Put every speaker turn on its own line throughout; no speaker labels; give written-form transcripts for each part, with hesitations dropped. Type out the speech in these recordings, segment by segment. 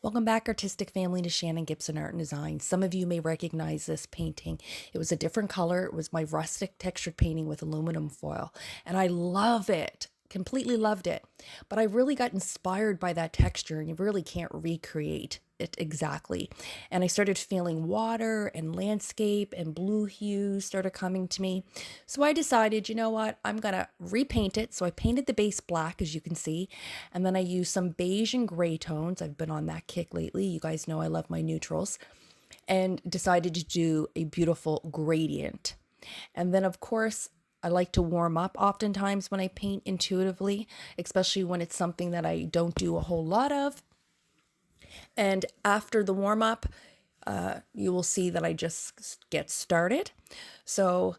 Welcome back, artistic family, to Shannon Gibson Art and Design. Some of you may recognize this painting. It was a different color. It was my rustic textured painting with aluminum foil, and I love it. Completely loved it. But I really got inspired by that texture, and you really can't recreate it exactly. And I started feeling water and landscape and blue hues started coming to me. So I decided, you know what, I'm gonna repaint it. So I painted the base black, as you can see, and then I used some beige and gray tones. I've been on that kick lately. You guys know I love my neutrals, and decided to do a beautiful gradient. And then, of course, I like to warm up oftentimes when I paint intuitively, especially when it's something that I don't do a whole lot of. And after the warm up, you will see that I just get started. So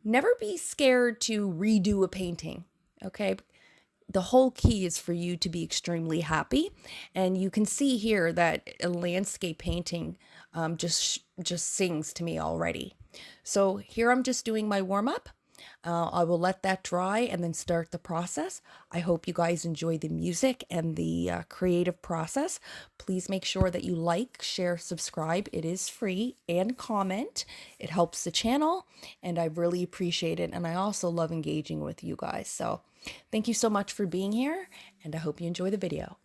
never be scared to redo a painting, okay? The whole key is for you to be extremely happy. And you can see here that a landscape painting just sings to me already. So here I'm just doing my warm up. I will let that dry and then start the process. I hope you guys enjoy the music and the creative process. Please make sure that you like, share, subscribe. It is free, and comment. It helps the channel, and I really appreciate it. And I also love engaging with you guys. So thank you so much for being here, and I hope you enjoy the video.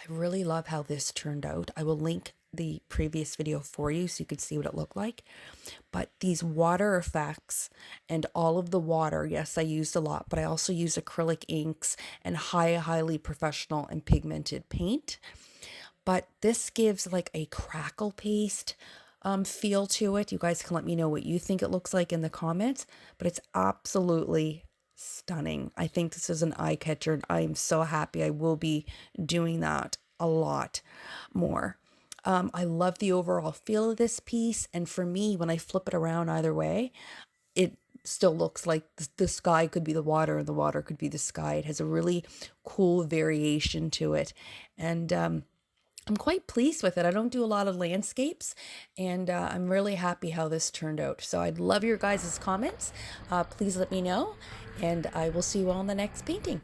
I really love how this turned out. I will link the previous video for you so you can see what it looked like. But these water effects and all of the water, yes, I used a lot, but I also use acrylic inks and highly professional and pigmented paint. But this gives like a crackle paste feel to it. You guys can let me know what you think it looks like in the comments, but it's absolutely stunning. I think this is an eye catcher, and I'm so happy. I will be doing that a lot more. I love the overall feel of this piece, and for me, when I flip it around either way, it still looks like the sky could be the water and the water could be the sky. It has a really cool variation to it, and I'm quite pleased with it. I don't do a lot of landscapes, and I'm really happy how this turned out. So I'd love your guys' comments. Please let me know, and I will see you all in the next painting.